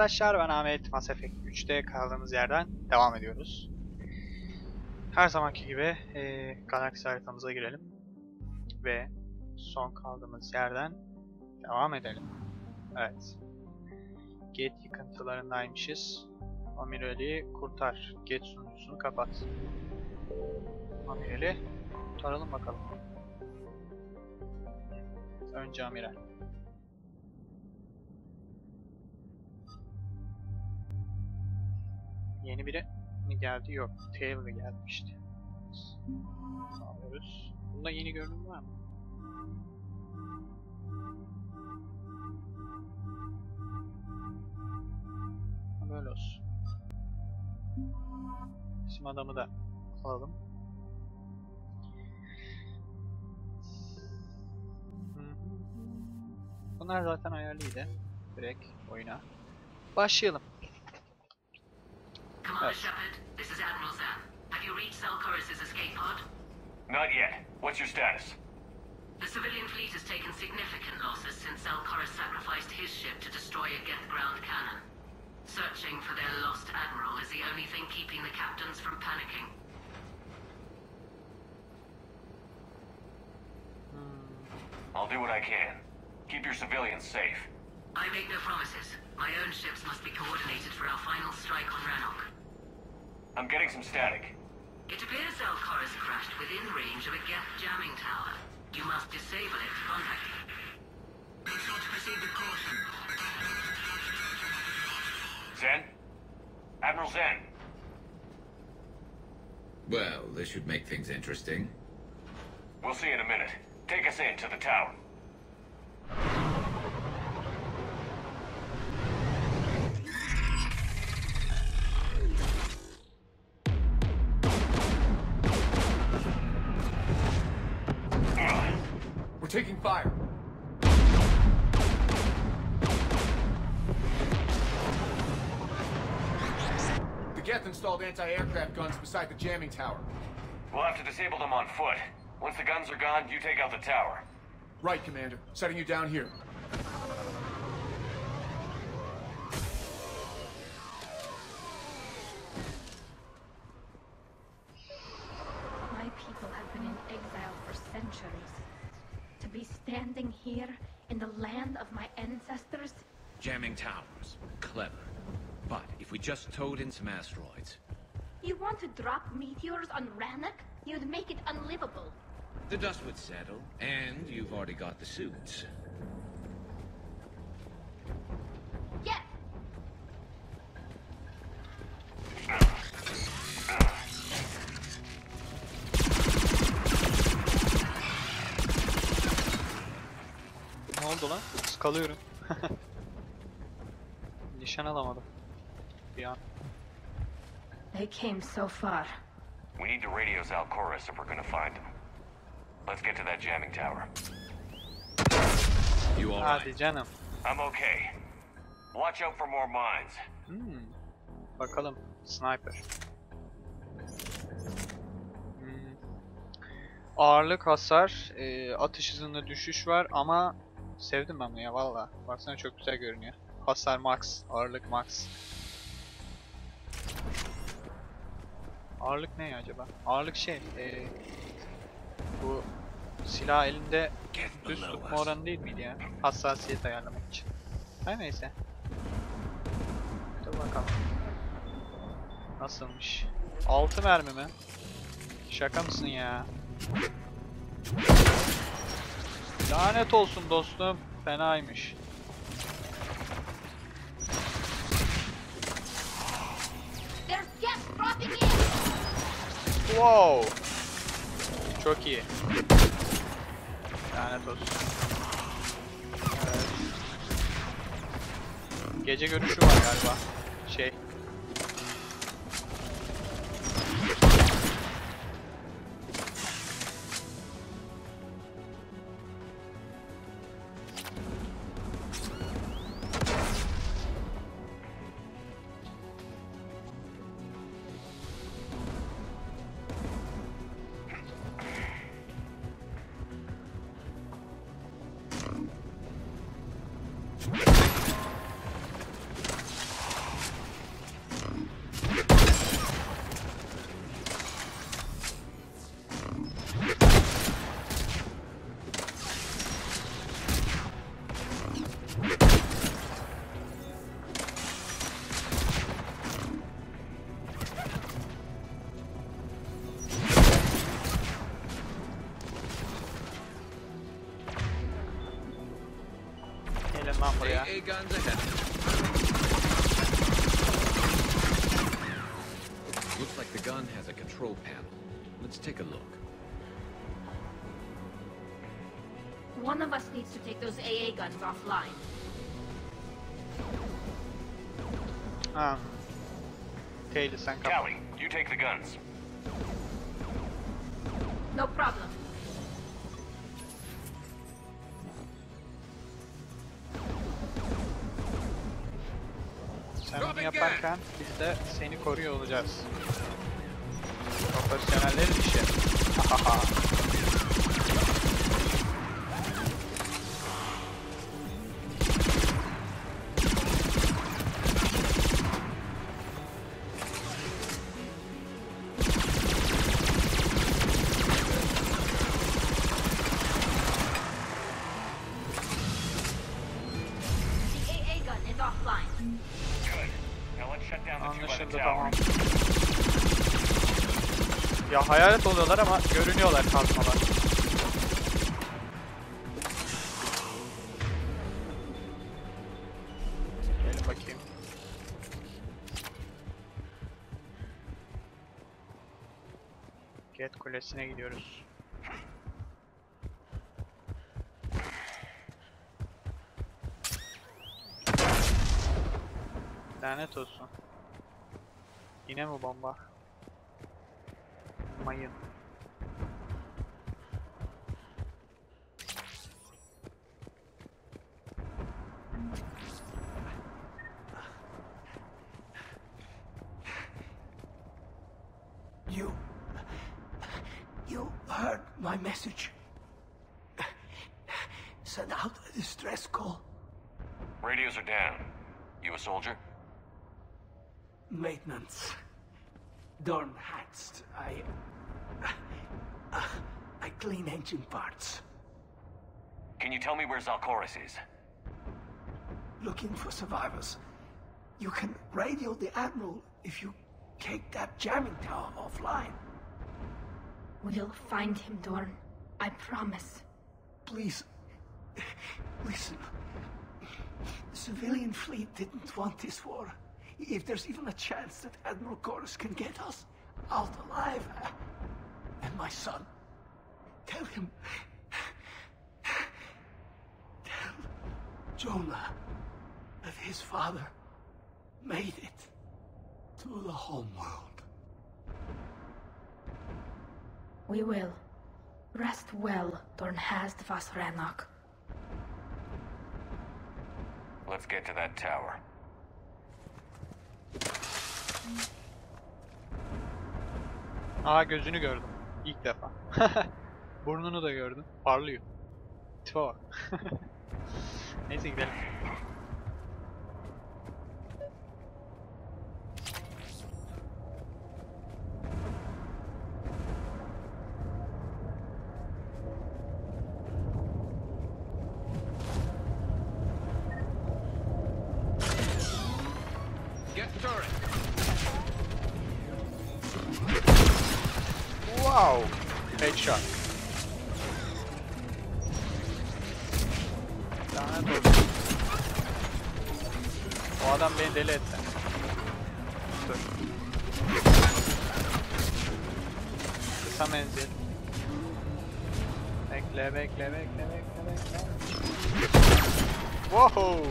arkadaşlar, ben Ahmet. Mass Effect 3'te kaldığımız yerden devam ediyoruz. Her zamanki gibi galaksi haritamıza girelim. Ve son kaldığımız yerden devam edelim. Evet. Gate yıkıntılarındaymışız. Amirali kurtar. Gate sunucusunu kapat. Amirali kurtaralım bakalım. Önce amiral. Yeni biri mi geldi? Yok. Tail'ı gelmişti. Ne yapıyoruz? Bunda yeni görünüm var mı? Böyle olsun. Bizim adamı da alalım. Bunlar zaten ayarlıydı. Direkt oyuna başlayalım. Commander Shepard, this is Admiral Zan. Have you reached Salcoris' escape pod? Not yet. What's your status? The civilian fleet has taken significant losses since Salcoris sacrificed his ship to destroy a Geth ground cannon. Searching for their lost admiral is the only thing keeping the captains from panicking. I'll do what I can. Keep your civilians safe. I make no promises. My own ships must be coordinated for our final strike on Rannoch. I'm getting some static. It appears Salcoris crashed within range of a Geth jamming tower. You must disable it to contact it. Be sure to proceed with caution. Zen? Admiral Zen? Well, this should make things interesting. We'll see in a minute. Take us in to the tower. We're taking fire. The Geth installed anti-aircraft guns beside the jamming tower. We'll have to disable them on foot. Once the guns are gone, you take out the tower. Right, Commander. Setting you down here. My people have been in exile for centuries. To be standing here in the land of my ancestors? Jamming towers. Clever. But if we just towed in some asteroids... You want to drop meteors on Rannoch? You'd make it unlivable. The dust would settle, and you've already got the suits. Yes! Ne oldu lan? Skalıyorum. Nişan alamadım. Bir an. They came so far. We need to radio Salcoris if we're gonna find them. Let's get to that jamming tower. You all Hadi right? canım. I'm okay. Watch out for more mines. Bakalım. Sniper. Ağırlık, hasar, atış hızında düşüş var ama sevdim ben bunu ya valla. Baksana çok güzel görünüyor. Hasar max, ağırlık max. Ağırlık ne ya acaba? Ağırlık şey, bu silah elinde düz tutma oranı değil miydi ya? Hassasiyet ayarlamak için. Her neyse. Dur bakalım. Nasılmış? 6 mermi mi? Şaka mısın ya? Lanet olsun dostum. Fenaymış. There's Geth dropping in! Wow. Çok iyi. Lanet olsun. Evet. Gece görüşü var galiba. Şey. oraya. AA guns ahead. Looks like the gun has a control panel. Let's take a look. One of us needs to take those AA guns offline. Taylor sen kap. Callie, you take the guns. No problem. Sen onu yaparken biz de seni koruyor olacağız. Profesyonellerin işi. Hahaha. The AA gun is offline. Good. Now let's shut down the two by the Anlaşıldı, tower. tamam. Ya hayalet oluyorlar ama görünüyorlar kalkmalar. Gelin bakayım. Get kulesine gidiyoruz. Lanet olsun. Yine mi bomba? Mayın. You heard my message. Send out a distress call. Radios are down. You a soldier? Maintenance. Dorn hatched. I clean engine parts. Can you tell me where Zalcoris is? Looking for survivors. You can radio the Admiral if you take that jamming tower offline. We'll find him, Dorn. I promise. Please, listen. The civilian fleet didn't want this war. If there's even a chance that Admiral Chorus can get us out alive, and my son, tell him, tell Jonah that his father made it to the homeworld. We will. Rest well, Dorn has the Vasranok. Let's get to that tower. Aa, gözünü gördüm. İlk defa. Burnunu da gördüm. Parlıyor. Tipe bak. Neyse gidelim. Get turret. Wow! Headshot. Lanet olsun. O adam beni deli etti. Dur. Kısa menzil. Bekle, bekle, bekle, bekle, bekle. Wow!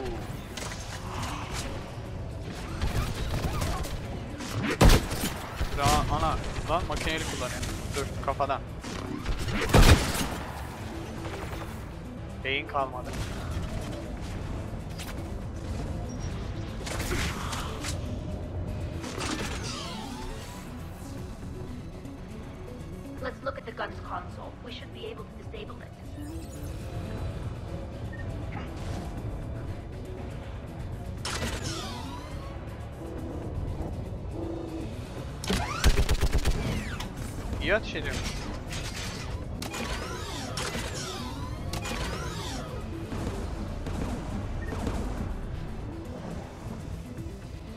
Ana, lan makineli kullanıyor. Dur, kafadan. Beyin kalmadı. Let's look at the gun's console. We should be able to disable it. İyi ateş ediyor.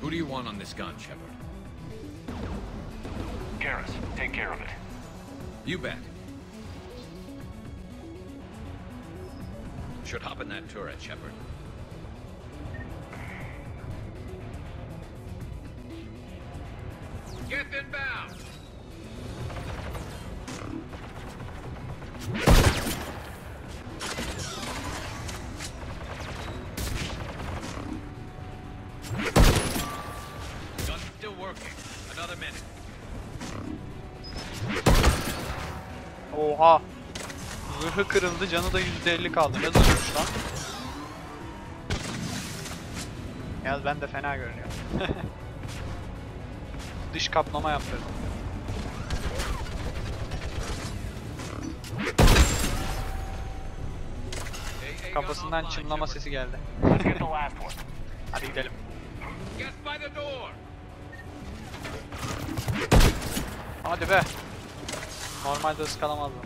Who do you want on this gun, Shepard? Garrus, take care of it. You bet. Should hop in that turret, Shepard. Get inbound. Gun's still working. Another minute. Oha. Zırhı kırıldı, canı da %50 kaldı. Ne zırhmış lan? Yalnız ben de fena görünüyor. Dış kaplama yaptırdım. Kafasından çınlama sesi geldi. Let's get the last one. Hadi gidelim. Get by the door. Hadi be. Normalde ıskalamazdım.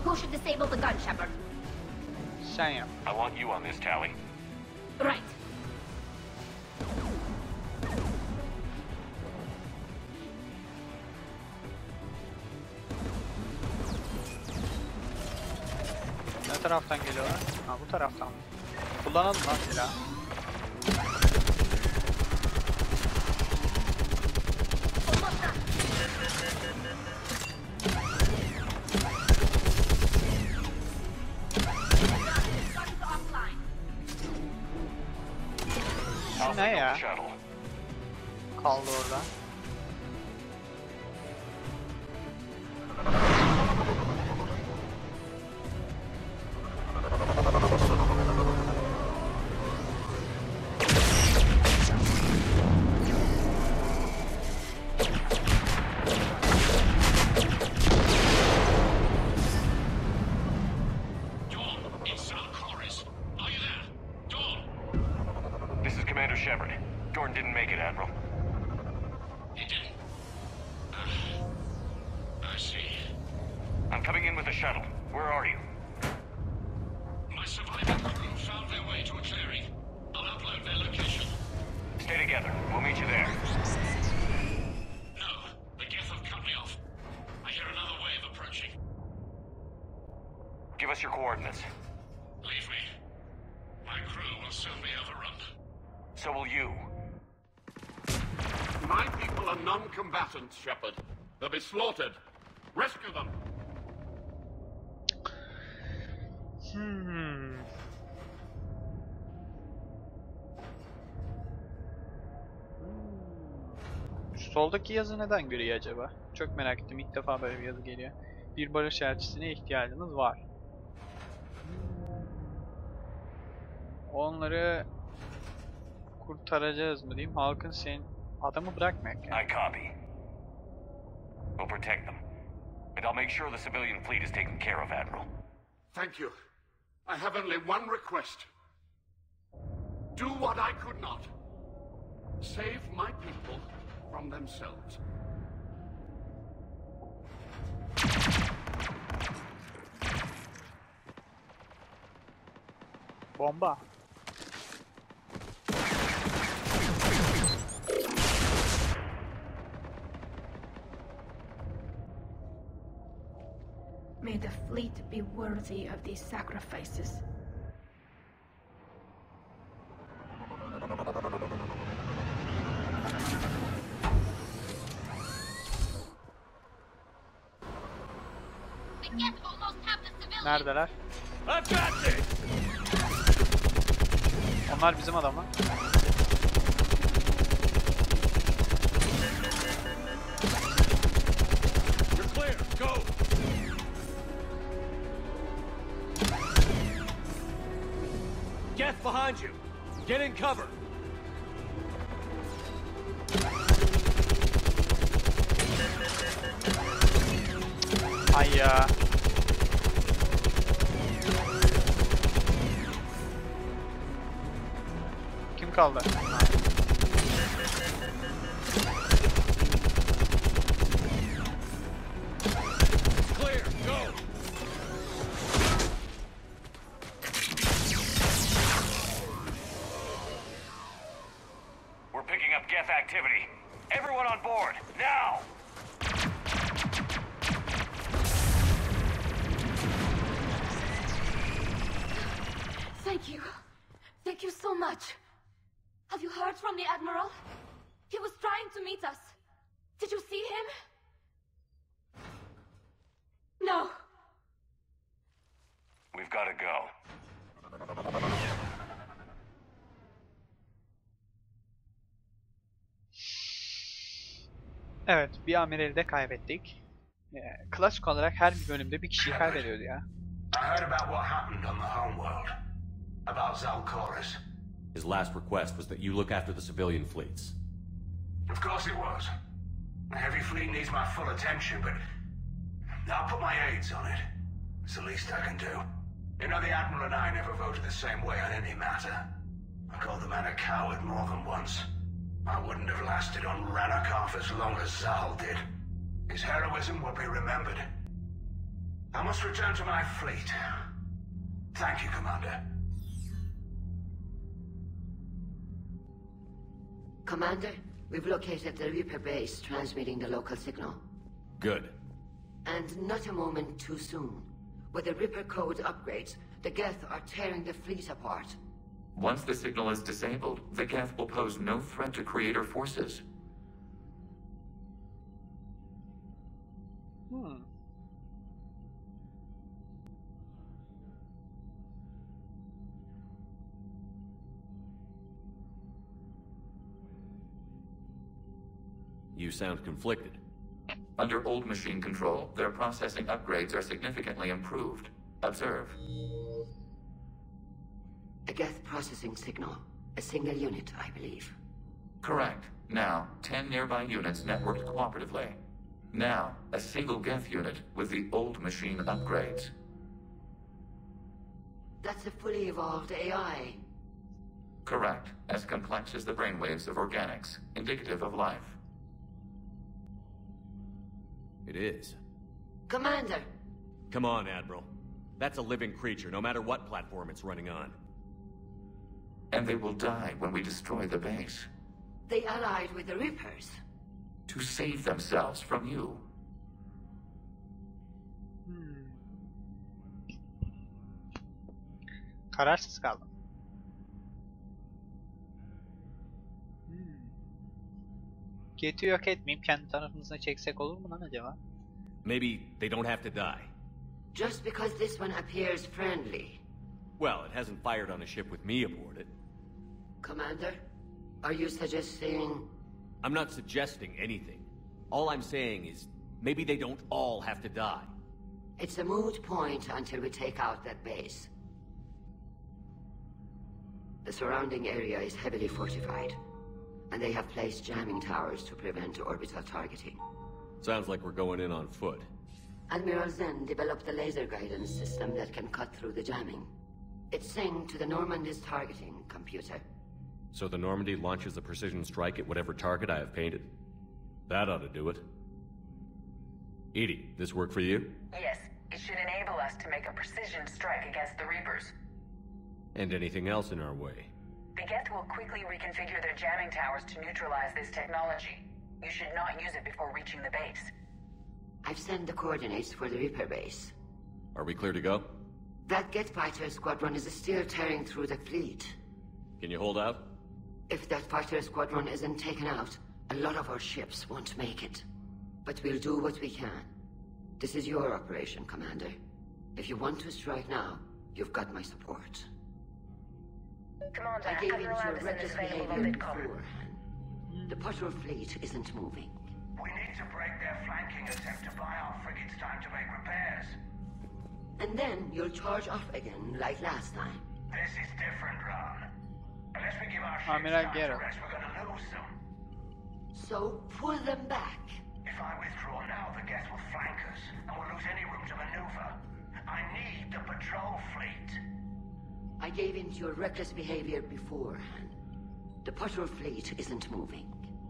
Who should disable the gun, Shepard? Sen yap. I want you on this, Tally. Right. Ne taraftan geliyorlar? Ha, bu taraftan. Kullanalım lan silahı. Almost done. Guns offline. I'll Ne signal ya? the shuttle. Kaldı orada. This is Commander Shepard. Jordan didn't make it, Admiral. He didn't? I see. I'm coming in with the shuttle. Where are you? My surviving crew found their way to a clearing. I'll upload their location. Stay together. We'll meet you there. No, the Geth have cut me off. I hear another wave approaching. Give us your coordinates. Leave me. My crew will soon be overrun. So will you. My people are non-combatants, Shepard. They'll be slaughtered. Rescue them. Şu soldaki yazı neden gri acaba? Çok merak ettim. İlk defa böyle bir yazı geliyor. Bir barış elçisine ihtiyacınız var. Onları kurtaracağız mı diyeyim? Halkın senin adamı bırakmayak yani. I copy. We'll protect them. And I'll make sure the civilian fleet is taken care of, Admiral. Thank you. I have only one request. Do what I could not. Save my people from themselves. Bomba. May the fleet be worthy of these sacrifices. The Geth almost have the civilians. Neredeler? I've got this. Onlar bizim adamlar. You're clear. Go. Geth behind you. Get in cover. Ay ya. Kim kaldı. Clear, go! We're picking up Geth activity. Everyone on board, now! Thank you. Thank you so much. Have you heard from the Admiral? He was trying to meet us. Did you see him? No. We've got to go. Evet, bir amirali de kaybettik. Klasik olarak her bir bölümde bir kişiyi kaybediyordu ya. I heard about what happened on the homeworld. About Zalcoris. His last request was that you look after the civilian fleets. Of course it was. The heavy fleet needs my full attention, but I'll put my aids on it. It's the least I can do. You know, the Admiral and I never voted the same way on any matter. I called the man a coward more than once. I wouldn't have lasted on Ranakov as long as Zal did. His heroism will be remembered. I must return to my fleet. Thank you, Commander. Commander, we've located the Reaper base transmitting the local signal. Good. And not a moment too soon. With the Reaper code upgrades, the Geth are tearing the fleet apart. Once the signal is disabled, the Geth will pose no threat to Creator forces. You sound conflicted. Under old machine control, their processing upgrades are significantly improved. Observe. A Geth processing signal. A single unit, I believe. Correct. Now, 10 nearby units networked cooperatively. Now, a single Geth unit with the old machine upgrades. That's a fully evolved AI. Correct. As complex as the brainwaves of organics, indicative of life. It is. Commander! Come on, Admiral. That's a living creature, no matter what platform it's running on. And they will die when we destroy the base. They allied with the Reapers. To save themselves from you. Kararsız kaldım. Geth'i yok etmeyip kendi tarafımıza çeksek olur mu lan acaba? Maybe they don't have to die. Just because this one appears friendly. Well, it hasn't fired on a ship with me aboard it. Commander, are you suggesting... I'm not suggesting anything. All I'm saying is, maybe they don't all have to die. It's a moot point until we take out that base. The surrounding area is heavily fortified, and they have placed jamming towers to prevent orbital targeting. Sounds like we're going in on foot. Admiral Zen developed a laser guidance system that can cut through the jamming. It's synced to the Normandy's targeting computer. So the Normandy launches a precision strike at whatever target I have painted? That ought to do it. Edie, this work for you? Yes, it should enable us to make a precision strike against the Reapers. And anything else in our way? The Geth will quickly reconfigure their jamming towers to neutralize this technology. You should not use it before reaching the base. I've sent the coordinates for the Reaper base. Are we clear to go? That Geth fighter squadron is still tearing through the fleet. Can you hold out? If that fighter squadron isn't taken out, a lot of our ships won't make it. But we'll do what we can. This is your operation, Commander. If you want to strike now, you've got my support. Commander, I gave in to Admiral your Anderson reckless is available behavior on Vidcom. beforehand. The patrol fleet isn't moving. We need to break their flanking attempt to buy our frigates time to make repairs. And then you'll charge off again, like last time. This is different, Ron. Unless we give our ships Amiral time Gero. to rest, we're gonna lose them. So pull them back. If I withdraw now, the Geth will flank us, and we'll lose any room to maneuver. I need the patrol fleet. I gave in to your reckless behavior beforehand. The patrol fleet isn't moving.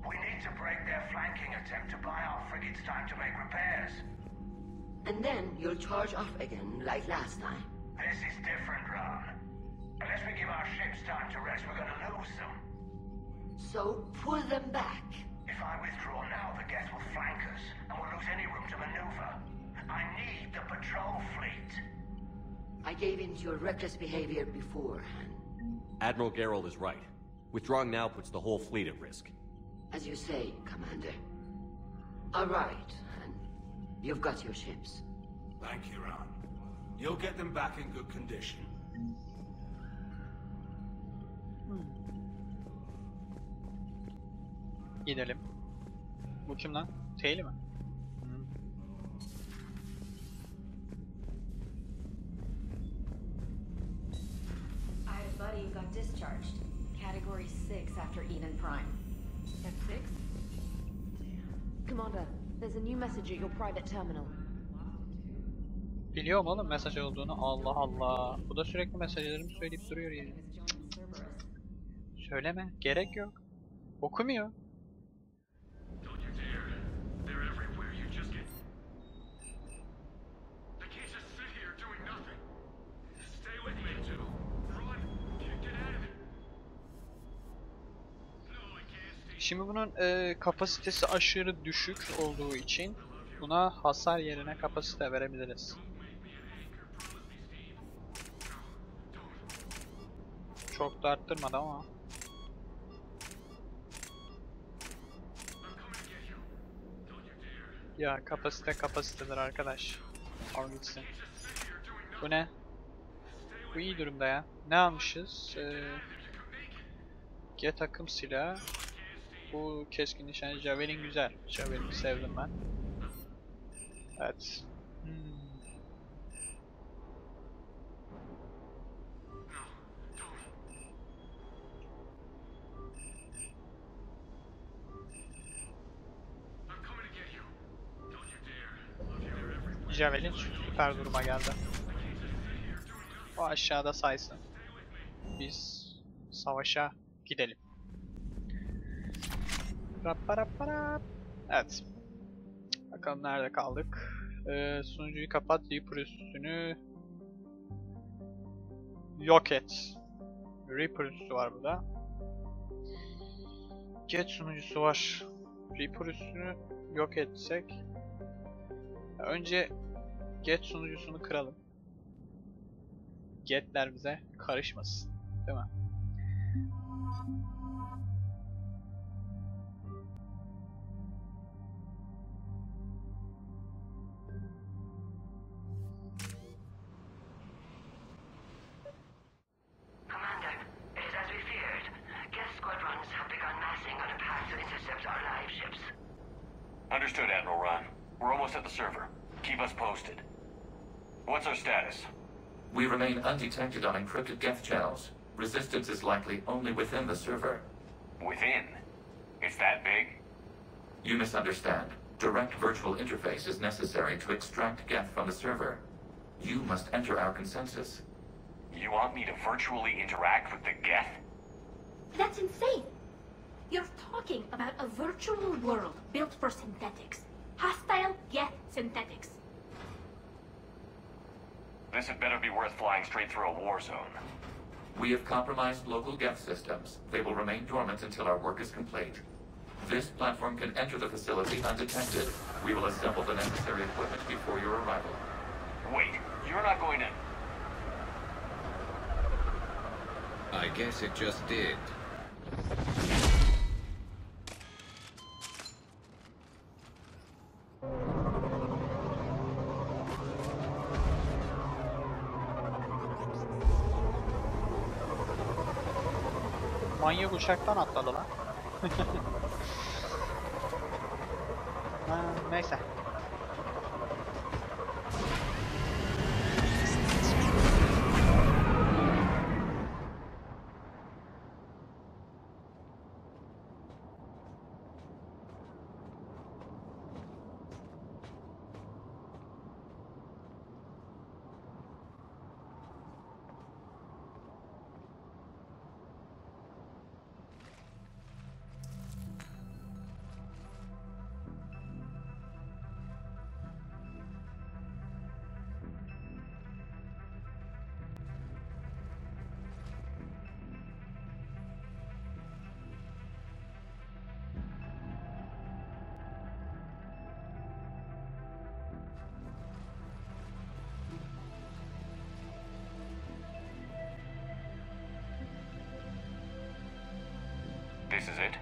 We need to break their flanking attempt to buy our frigates time to make repairs. And then you'll charge off again, like last time. This is different, Ron. Unless we give our ships time to rest, we're gonna lose them. So pull them back. If I withdraw now, the Geth will flank us, and we'll lose any room to maneuver. I need the patrol fleet. I gave in to your reckless behavior beforehand. Admiral Geralt is right. Withdrawing now puts the whole fleet at risk. As you say, Commander. All right, and you've got your ships. Thank you, Ron. You'll get them back in good condition. Gidelim. Bu kim lan? Taylor mi? I had a buddy who got discharged. Category 6 after Eden Prime. F6? Commander, there's a new message at your private terminal. Biliyorum oğlum mesaj olduğunu. Allah Allah. Bu da sürekli mesajlarımı söyleyip duruyor yani. Söyleme. Gerek yok. Okumuyor. Şimdi bunun kapasitesi aşırı düşük olduğu için buna hasar yerine kapasite verebiliriz. Çok da arttırmadı ama. Ya kapasitedir arkadaş. Al gitsin. Bu ne? Bu iyi durumda ya. Ne almışız? G takım silahı. Bu keskin nişancı Javelin güzel. Javelin'i sevdim ben. Evet. Javelin süper duruma geldi. O aşağıda saysın. Biz savaşa gidelim. Evet. Bakalım nerede kaldık. Sunucuyu kapat. Reaper üstünü yok et. Reaper üstü var burada. Get sunucusu var. Reaper üstünü yok etsek. Önce Get sunucusunu kıralım. Get'ler bize karışmasın. Değil mi? Understood, Admiral Ron. We're almost at the server. Keep us posted. What's our status? We remain undetected on encrypted Geth channels. Resistance is likely only within the server. Within? It's that big? You misunderstand. Direct virtual interface is necessary to extract Geth from the server. You must enter our consensus. You want me to virtually interact with the Geth? That's insane! You're talking about a virtual world built for synthetics. Hostile Geth synthetics. This had better be worth flying straight through a war zone. We have compromised local Geth systems. They will remain dormant until our work is complete. This platform can enter the facility undetected. We will assemble the necessary equipment before your arrival. Wait, you're not going to... I guess it just did. Manyak uçaktan atladı lan. Neyse. This is it?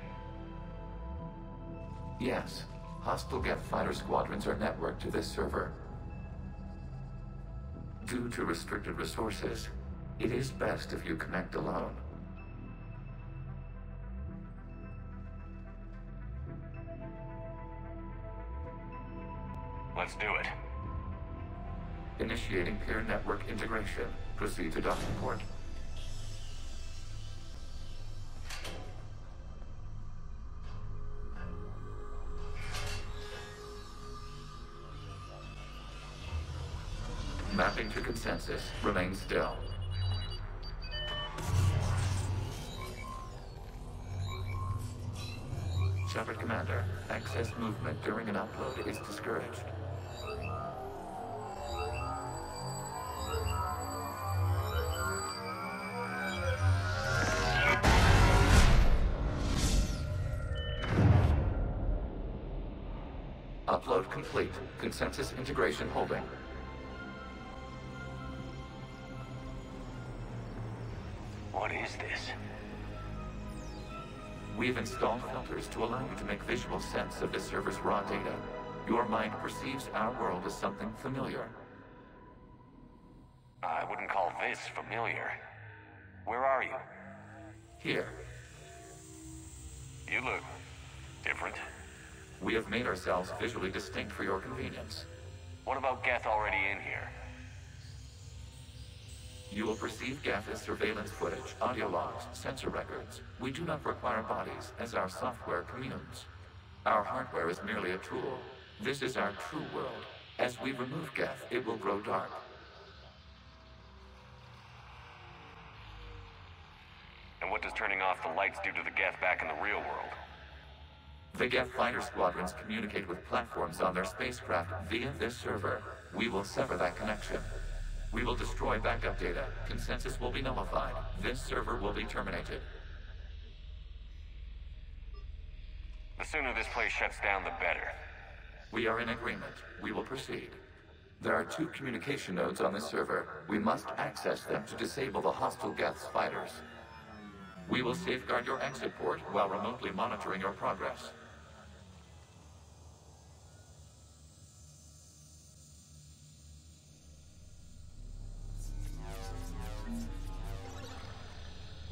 Yes. Hostile Geth fighter squadrons are networked to this server. Due to restricted resources, it is best if you connect alone. Let's do it. Initiating peer network integration. Proceed to docking port. Mapping to consensus. Remain still. Shepard Commander, access movement during an upload is discouraged. Upload complete. Consensus integration holding. What is this? We've installed filters to allow you to make visual sense of the server's raw data. Your mind perceives our world as something familiar. I wouldn't call this familiar. Where are you? Here. You look different. We have made ourselves visually distinct for your convenience. What about Geth already in here? You will perceive Geth as surveillance footage, audio logs, sensor records. We do not require bodies, as our software communes. Our hardware is merely a tool. This is our true world. As we remove Geth, it will grow dark. And what does turning off the lights do to the Geth back in the real world? The Geth fighter squadrons communicate with platforms on their spacecraft via this server. We will sever that connection. We will destroy backup data. Consensus will be nullified. This server will be terminated. The sooner this place shuts down, the better. We are in agreement. We will proceed. There are 2 communication nodes on this server. We must access them to disable the hostile Geth's fighters. We will safeguard your exit port while remotely monitoring your progress.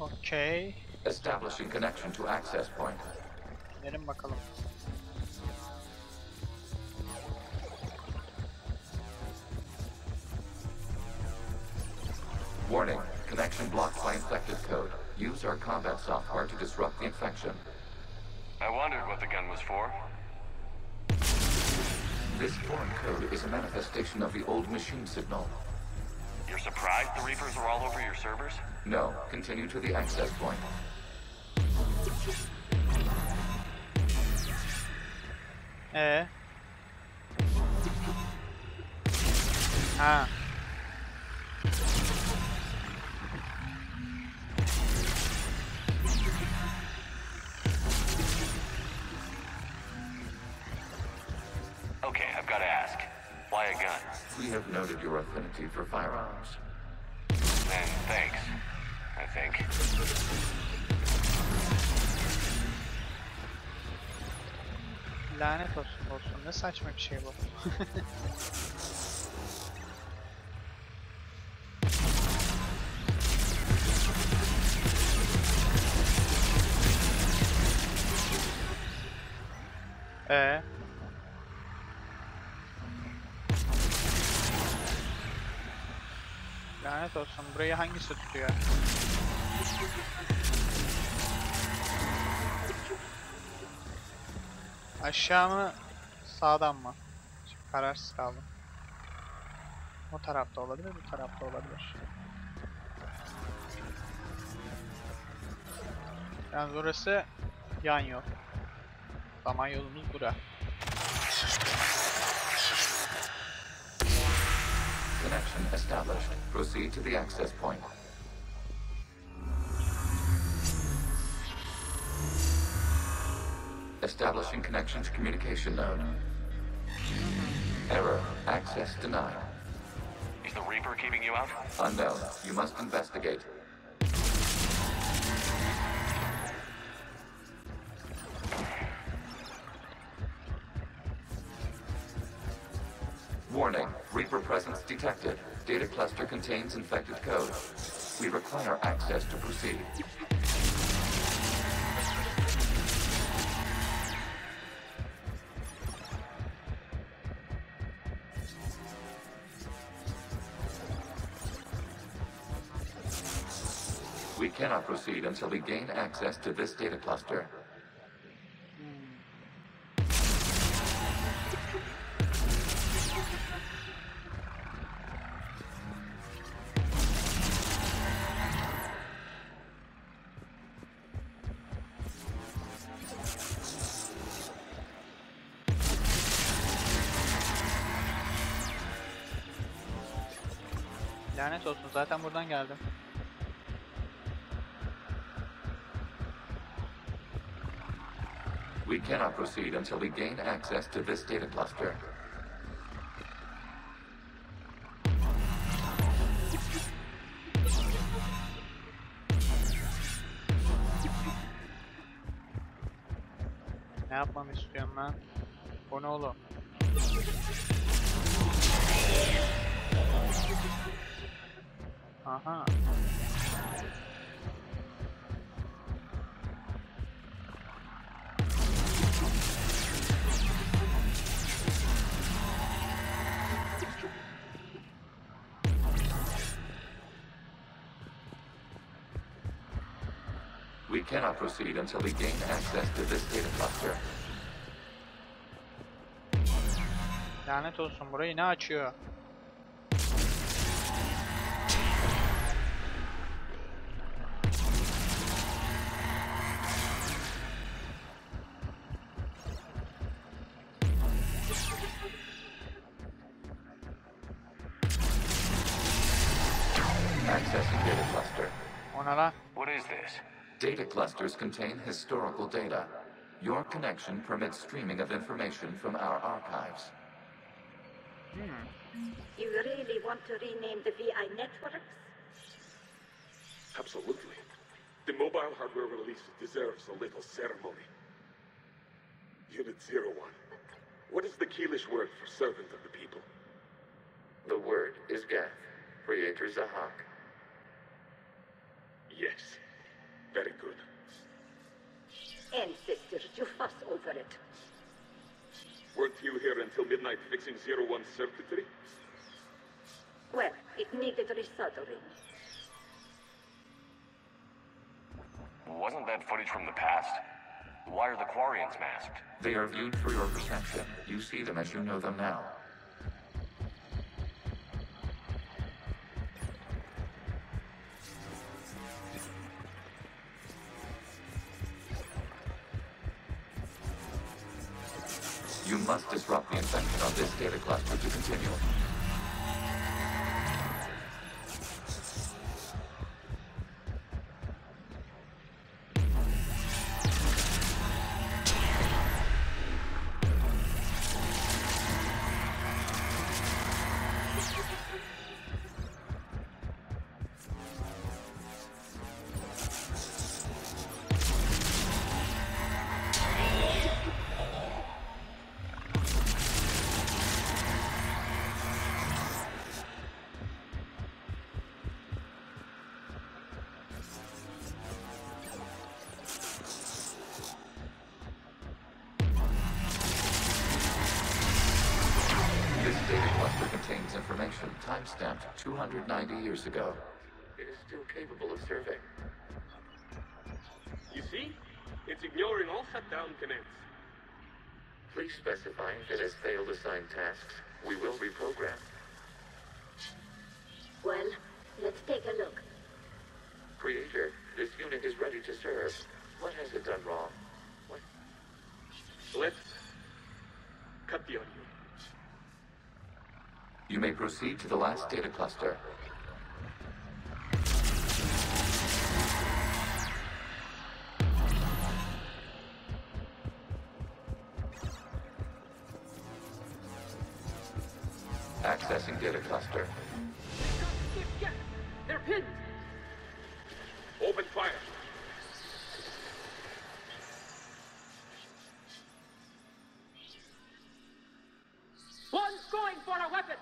Okay. Establishing connection to access point. Gidelim bakalım. Warning. Connection blocked by infected code. Use our combat software to disrupt the infection. I wondered what the gun was for. This foreign code is a manifestation of the old machine signal. You're surprised the Reapers are all over your servers? No. Continue to the access point. Ha. Okay, I've got to ask. Why a gun? We have noted your affinity for firearms. And thanks, I think. Lanet olsun dostum. Ne saçma bir şey bu. Lanet olsun. Burayı hangisi tutuyor? Aşağı mı? Sağdan mı? Şimdi kararsız kaldım. O tarafta olabilir, bu tarafta olabilir. Yani burası yan yol. Zaman yolumuz bura. Connection established. Proceed to the access point. Establishing connection to communication node. Error. Access denied. Is the Reaper keeping you out? Unknown. You must investigate. Warning, Reaper presence detected. Data cluster contains infected code. We require access to proceed. We cannot proceed until we gain access to this data cluster. Lanet olsun, zaten buradan geldim. We cannot proceed until we gain access to this data cluster. Ne yapmamı istiyorsun lan? Bu ne oğlum? Aha. We cannot proceed until we gain access to this data cluster. Lanet olsun, burayı ne açıyor? Accessing data cluster. O ne lan? What is this? Data clusters contain historical data. Your connection permits streaming of information from our archives. You really want to rename the VI networks? Absolutely. The mobile hardware release deserves a little ceremony. Unit 01. What is the Keelish word for servant of the people? The word is Gath, Creator Zahak. Yes. Very good. Ancestors, you fuss over it. Weren't you here until midnight fixing 01's circuitry? Well, it needed resoldering. Wasn't that footage from the past? Why are the Quarians masked? They are viewed through your perception. You see them as you know them now. You must disrupt the infection of this data cluster to continue. Information time-stamped 290 years ago. It is still capable of survey. You see? It's ignoring all shutdown commands. Please specify if it has failed assigned tasks. We will reprogram. Well, let's take a look. Creator, this unit is ready to serve. What has it done wrong? What? Let's cut the audio. You may proceed to the last data cluster. Accessing data cluster. They're pinned! Open fire! One's going going for a weapon!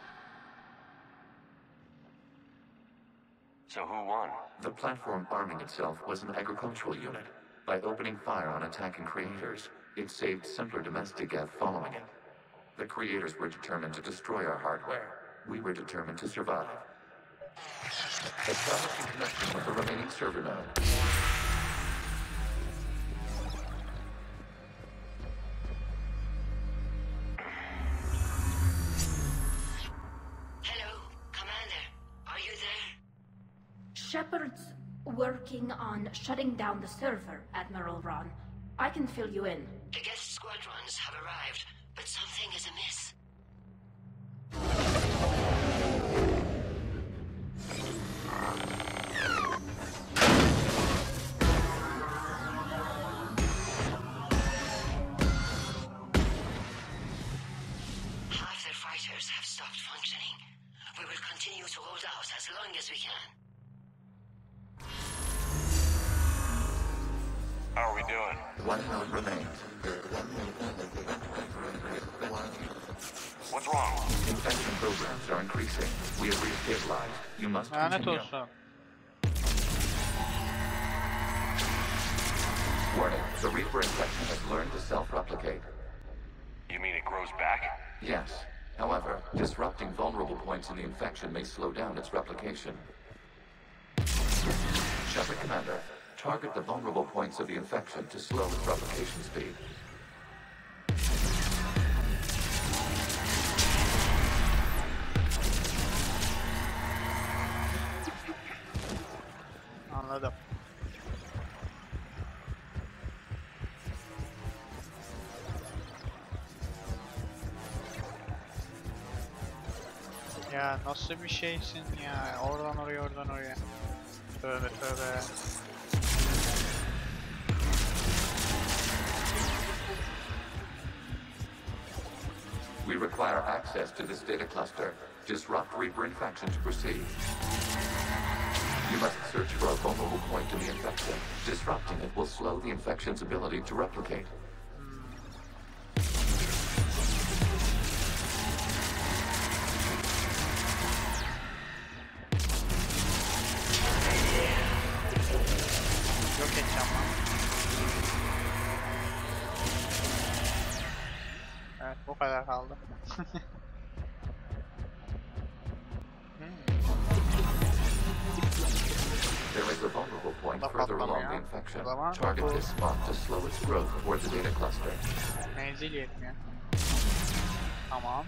So who won? The platform arming itself was an agricultural unit. By opening fire on attacking creators, it saved simpler domestic Gev following it. The creators were determined to destroy our hardware. We were determined to survive. Establishing connection with the remaining server node. Hello, Commander. Are you there? Shepard's working on shutting down the server, Admiral Ron. I can fill you in. The guest squadrons have arrived, but something is amiss. Half their fighters have stopped functioning. We will continue to hold out as long as we can. How are we doing? One node remains. What's wrong? Infection programs are increasing. We have restabilized. You must continue. Warning, the Reaper infection has learned to self-replicate. You mean it grows back? Yes. However, disrupting vulnerable points in the infection may slow down its replication. Shepard Commander, target the vulnerable points of the infection to slow its replication speed. Anladım. Ya nasıl bir şeysin ya? Oradan oraya, oradan oraya. Tövbe tövbe. We require access to this data cluster. Disrupt Reaper infection to proceed. You must search for a vulnerable point in the infection. Disrupting it will slow the infection's ability to replicate. Yok edeceğim lan. Evet, bu kadar kaldı. There is a vulnerable point further along the infection. Target this spot to slow its growth toward the data cluster. Menzil yetmiyor. Tamam.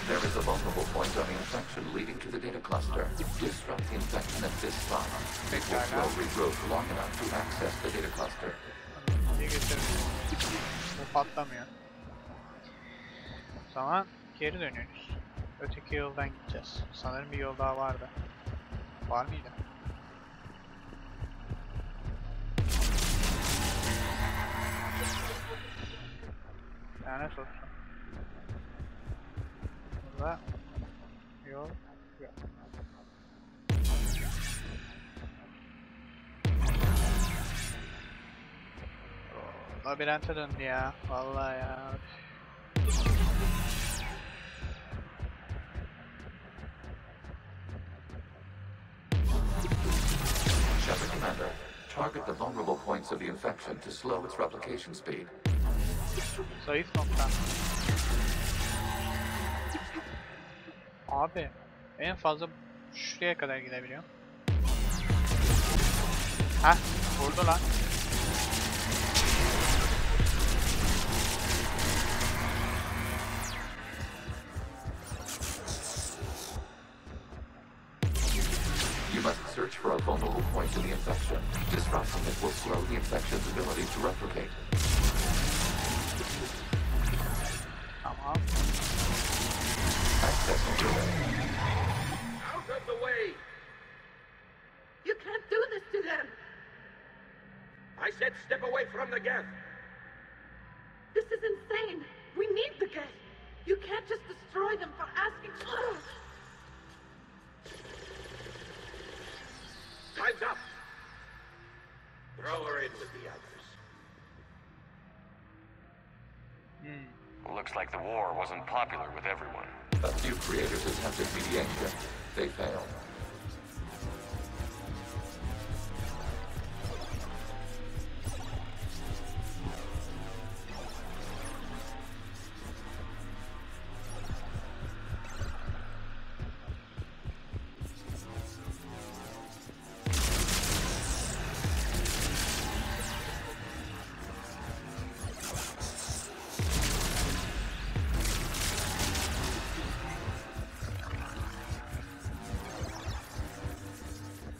There is a vulnerable point on the infection leading to the data cluster. Disrupt the infection at this spot. It will slow regrowth long enough to access the data cluster. İyi getirdim. Bu patlamıyor. O zaman geri dönüyoruz. Öteki yoldan gideceğiz. Sanırım bir yol daha vardı. Var mıydı? Lanet olsun. Burada yol yok. Labirente döndü ya. Vallahi ya. Shepard Commander, target the vulnerable points of the infection to slow its replication speed. Zayıf nokta. Abi en fazla şuraya kadar gidebiliyorum. Heh, vurdu lan. You must search for a vulnerable point in the infection. Disrupting it will slow the infection's ability to replicate. Tamam. Accessing to it. Out of the way! You can't do this to them! I said step away from the gas. This is insane! We need the gas! You can't just destroy them for asking. Time's up. Throw her in with the others. Looks like the war wasn't popular with everyone. A few creators attempted mediation. They failed.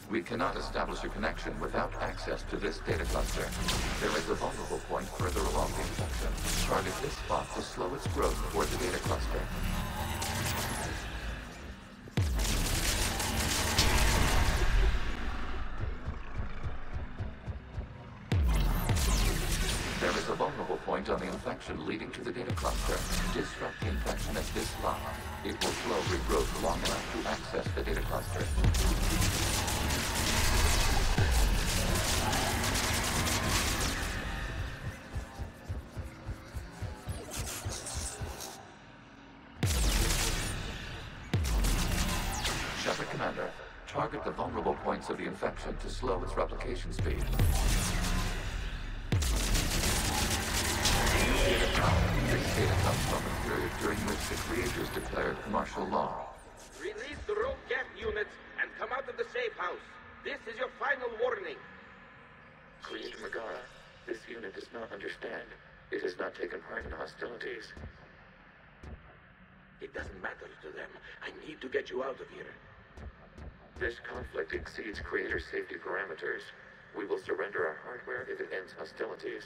We cannot establish a connection without access to this data cluster. There is a vulnerable point further along the infection. Target this spot to slow its growth toward the data cluster. There is a vulnerable point on the infection leading to the data cluster. Disrupt the infection at this spot. It will slow regrowth long enough to access the data cluster. Commander, target the vulnerable points of the infection to slow its replication speed. This data comes from a period during which the creators declared martial law. Release the rogue gap units and come out of the safe house. This is your final warning. Creator Megara, this unit does not understand. It has not taken part in hostilities. It doesn't matter to them. I need to get you out of here. This conflict exceeds Creator's safety parameters. We will surrender our hardware if it ends hostilities.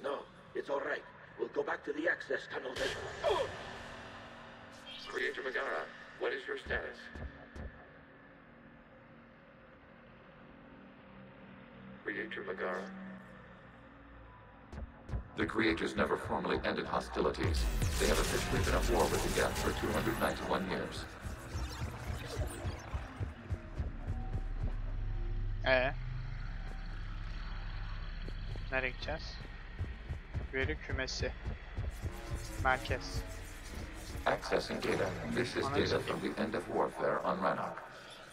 No, it's all right. We'll go back to the access tunnel then. Oh! Creator Megara, what is your status? Creator Megara? The Creators never formally ended hostilities. They have officially been at war with the Geth for 291 years. Nereye gideceğiz? Veri kümesi. Merkez. Accessing data. This is data from the end of warfare on Rannoch.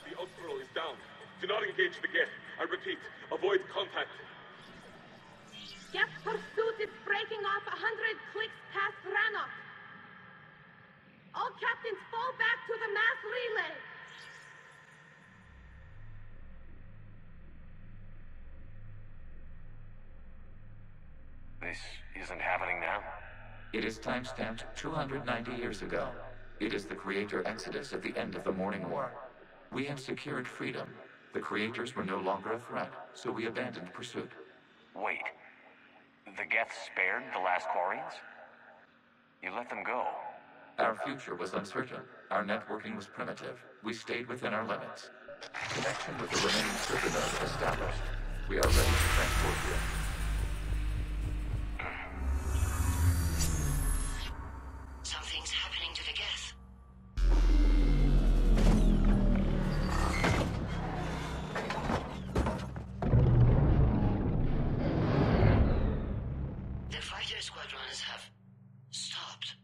The outro is down. Do not engage the Geth. I repeat, avoid contact. Geth pursuit is breaking off 100 clicks past Rannoch. All captains fall back to the mass relay. This isn't happening now? It is timestamped 290 years ago. It is the Creator Exodus at the end of the Morning War. We have secured freedom. The Creators were no longer a threat, so we abandoned pursuit. Wait. The Geth spared the last Quarians? You let them go. Our future was uncertain. Our networking was primitive. We stayed within our limits. Connection with the remaining server node established. We are ready to transport you. Something's happening to the Geth. The fighter squadrons have stopped,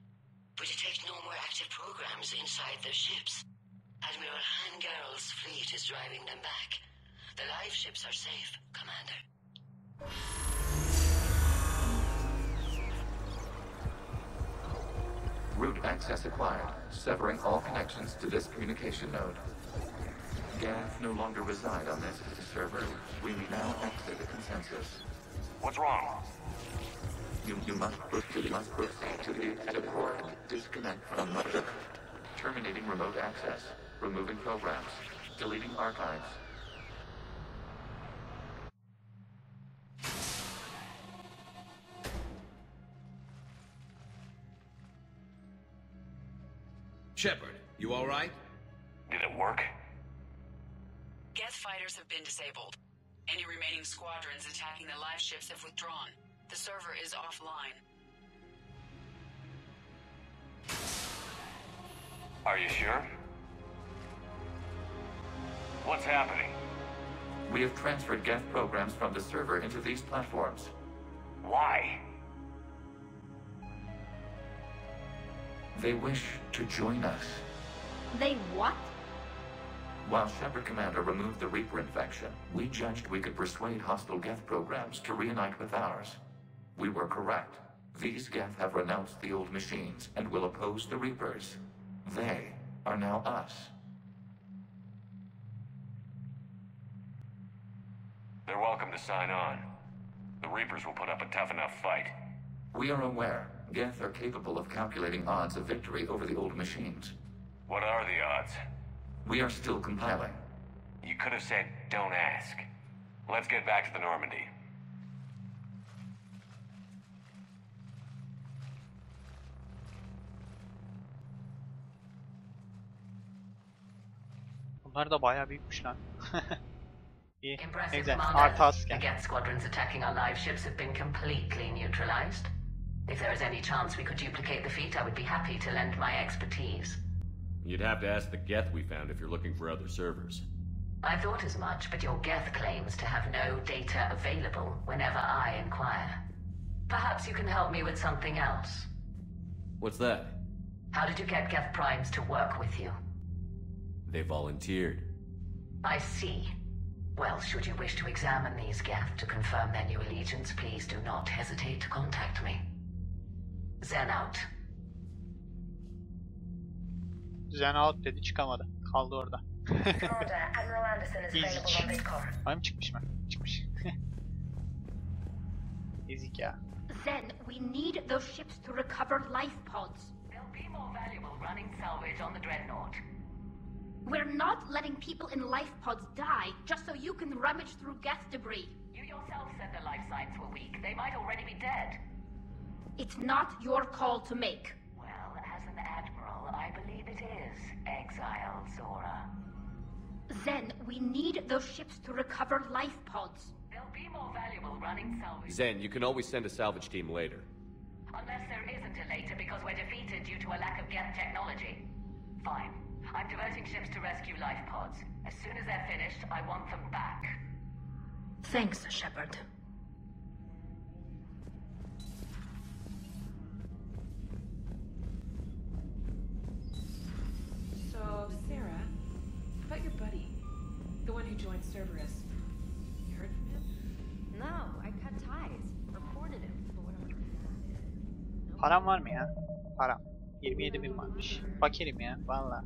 but detect no more active programs inside their ships. Admiral Hangarl's fleet is driving them back. The live ships are safe, Commander. Route access acquired, severing all connections to this communication node. Geth no longer reside on this server. We now exit the consensus. What's wrong? You must proceed to the exit port. Disconnect from mother. Terminating remote access. Removing programs. Deleting archives. Shepard, you all right? Did it work? Geth fighters have been disabled. Any remaining squadrons attacking the live ships have withdrawn. The server is offline. Are you sure? What's happening? We have transferred Geth programs from the server into these platforms. Why? They wish to join us. They what? While Shepard Commander removed the Reaper infection, we judged we could persuade hostile Geth programs to reunite with ours. We were correct. These Geth have renounced the old machines and will oppose the Reapers. They are now us. They're welcome to sign on. The Reapers will put up a tough enough fight. We are aware Geth are capable of calculating odds of victory over the old machines. What are the odds? We are still compiling. You could have said, don't ask. Let's get back to the Normandy. Bunlar da bayağı büyükmüş lan. İyi. Impressive, Güzel. Commander. Artı asker. The Geth squadrons attacking our live ships have been completely neutralized. If there is any chance we could duplicate the feat, I would be happy to lend my expertise. You'd have to ask the Geth we found if you're looking for other servers. I thought as much, but your Geth claims to have no data available whenever I inquire. Perhaps you can help me with something else. What's that? How did you get Geth primes to work with you? They volunteered. I see. Well, should you wish to examine these Geth to confirm their new allegiance, please do not hesitate to contact me. Zen out. Zen out dedi, çıkamadı. Kaldı orada. Order, Admiral Anderson is available on this core. Ay mı çıkmış mı? Çıkmış. Ezik ya. Zen, we need those ships to recover life pods. They'll be more valuable running salvage on the Dreadnought. We're not letting people in life pods die just so you can rummage through Geth debris. You yourself said the life signs were weak. They might already be dead. It's not your call to make. Well, as an admiral, I believe it is, exiled Zora. Zen, we need those ships to recover life pods. They'll be more valuable running salvage. Zen, you can always send a salvage team later. Unless there isn't a later because we're defeated due to a lack of Geth technology. Fine. I'm diverting ships to rescue life pods. As soon as they're finished, I want them back. Thanks, Shepard. So, Sarah, about your buddy, the one who joined Cerberus, you heard from him? No, I cut ties. Reported him, but whatever. Param var mı ya? Param. 27.000 varmış. Fakirim ya valla.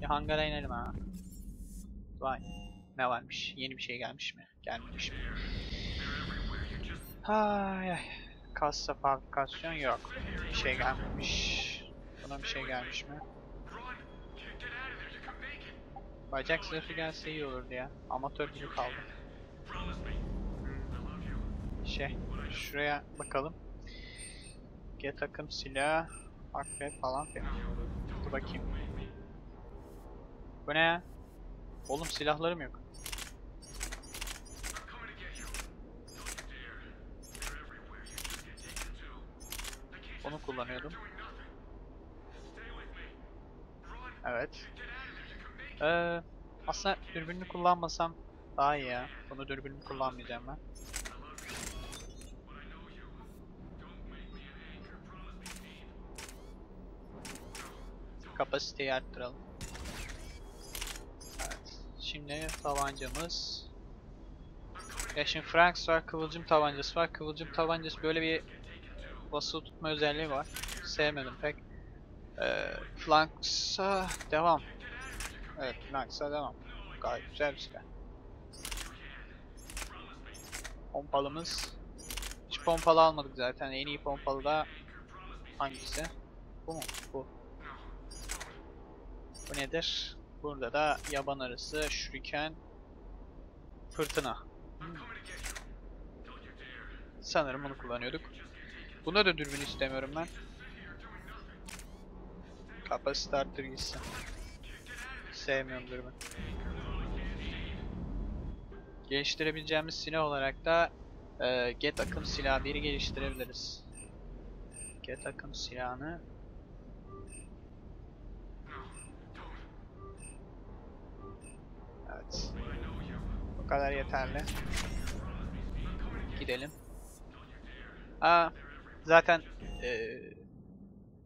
Bir hangara inelim ha. Vay. Ne varmış? Yeni bir şey gelmiş mi? Gelmemiş mi? Ay ay. Kassa fabrikasyon yok. Bir şey gelmemiş. Buna bir şey gelmiş mi? Bacak zırhı gelse iyi olurdu ya. Amatör gibi kaldım. Şuraya bakalım. G takım silah, akrep falan filan. Dur bakayım. Bu ne ya? Oğlum silahlarım yok. Onu kullanıyordum. Evet. Aslında dürbününü kullanmasam daha iyi ya. Bunu dürbününü kullanmayacağım ben. Kapasiteyi arttıralım. Evet. Şimdi tabancamız. Ya şimdi Franks var, kıvılcım tabancası var. Kıvılcım tabancası böyle bir basılı tutma özelliği var. Sevmedim pek. Flanks'a devam. Evet, Flanks'a devam. Gayet güzel bir silah. Pompalımız. Hiç pompalı almadık zaten. En iyi pompalı da hangisi? Bu mu? Bu. Bu nedir? Burada da yaban arısı, şuriken, fırtına. Sanırım bunu kullanıyorduk. Buna da dürbün istemiyorum ben. Kapasite arttır gitsin. Sevmiyorum dürbün. Geliştirebileceğimiz silah olarak da Get akım silahı 1'i geliştirebiliriz. Get akım silahını evet. Bu kadar yeterli. Gidelim. Zaten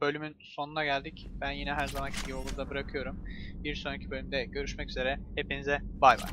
bölümün sonuna geldik. Ben yine her zamanki gibi burada bırakıyorum. Bir sonraki bölümde görüşmek üzere. Hepinize bay bay.